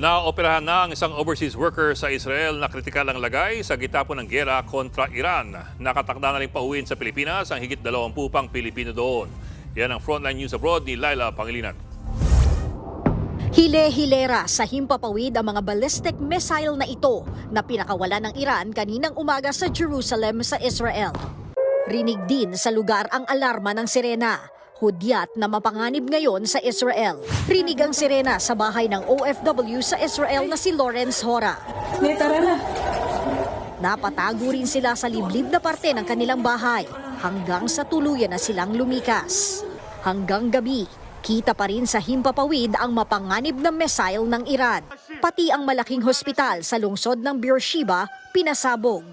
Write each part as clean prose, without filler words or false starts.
Naoperahan na ang isang overseas worker sa Israel na kritikal ang lagay sa gitna po ng giyera kontra Iran. Nakatakda na rin pauwiin sa Pilipinas ang higit 20 pang Pilipino doon. Yan ang Frontline News Abroad ni Laila Pangilinan. Hile-hilera sa himpapawid ang mga ballistic missile na ito na pinakawalan ng Iran kaninang umaga sa Jerusalem sa Israel. Rinig din sa lugar ang alarma ng sirena. Hudyat na mapanganib ngayon sa Israel. Rinig ang sirena sa bahay ng OFW sa Israel na si Lawrence Hora. Napatago rin sila sa liblib na parte ng kanilang bahay hanggang sa tuluyan na silang lumikas. Hanggang gabi, kita pa rin sa himpapawid ang mapanganib na missile ng Iran. Pati ang malaking hospital sa lungsod ng Beersheba pinasabog.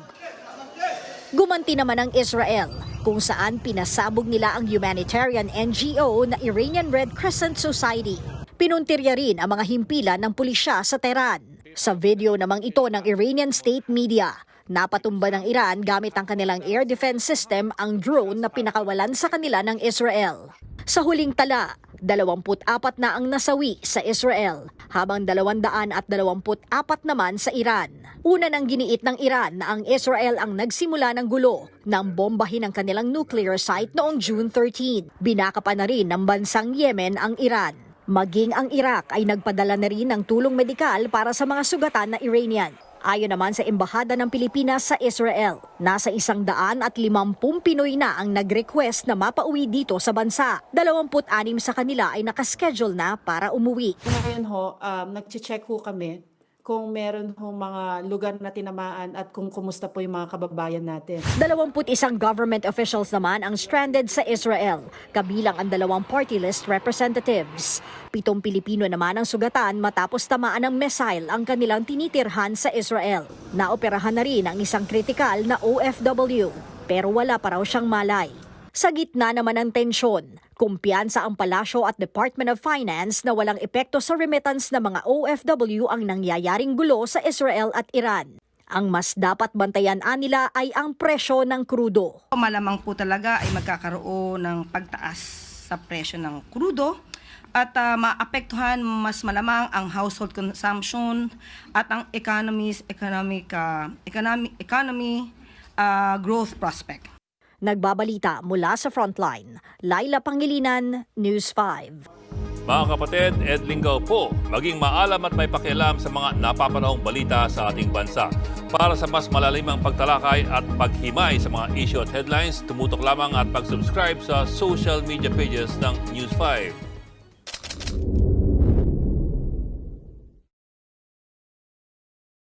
Gumanti naman ang Israel, kung saan pinasabog nila ang humanitarian NGO na Iranian Red Crescent Society. Pinuntirya rin ang mga himpilan ng pulisya sa Tehran. Sa video namang ito ng Iranian state media, napatumba ng Iran gamit ang kanilang air defense system ang drone na pinakawalan sa kanila ng Israel. Sa huling tala, 24 na ang nasawi sa Israel, habang 224 naman sa Iran. Una nang giniit ng Iran na ang Israel ang nagsimula ng gulo nang bombahin ang kanilang nuclear site noong June 13. Binaka pa na rin ng bansang Yemen ang Iran. Maging ang Iraq ay nagpadala na rin ng tulong medikal para sa mga sugatan na Iranian. Ayon naman sa Embahada ng Pilipinas sa Israel, nasa 150 Pinoy na ang nag-request na mapauwi dito sa bansa. 26 sa kanila ay nakaschedule na para umuwi. Ngayon ho, nag-check ho kami kung meron ho mga lugar na tinamaan at kung kumusta po yung mga kababayan natin. 21 government officials naman ang stranded sa Israel, kabilang ang 2 party list representatives. 7 Pilipino naman ang sugatan matapos tamaan ng missile ang kanilang tinitirhan sa Israel. Naoperahan na rin ang isang kritikal na OFW, pero wala pa raw siyang malay. Sa gitna naman ng tensyon, kumpiyansa ang palasyo at Department of Finance na walang epekto sa remittance ng mga OFW ang nangyayaring gulo sa Israel at Iran. Ang mas dapat bantayan nila ay ang presyo ng krudo. Malamang po talaga ay magkakaroon ng pagtaas sa presyo ng krudo at maapektuhan mas malamang ang household consumption at ang economy growth prospect. Nagbabalita mula sa Frontline, Laila Pangilinan, News 5. Mga kapatid, Ed Lingaw po, maging maalam at may pakialam sa mga napapanahong balita sa ating bansa. Para sa mas malalimang pagtalakay at paghimay sa mga issue at headlines, tumutok lamang at pag-subscribe sa social media pages ng News 5.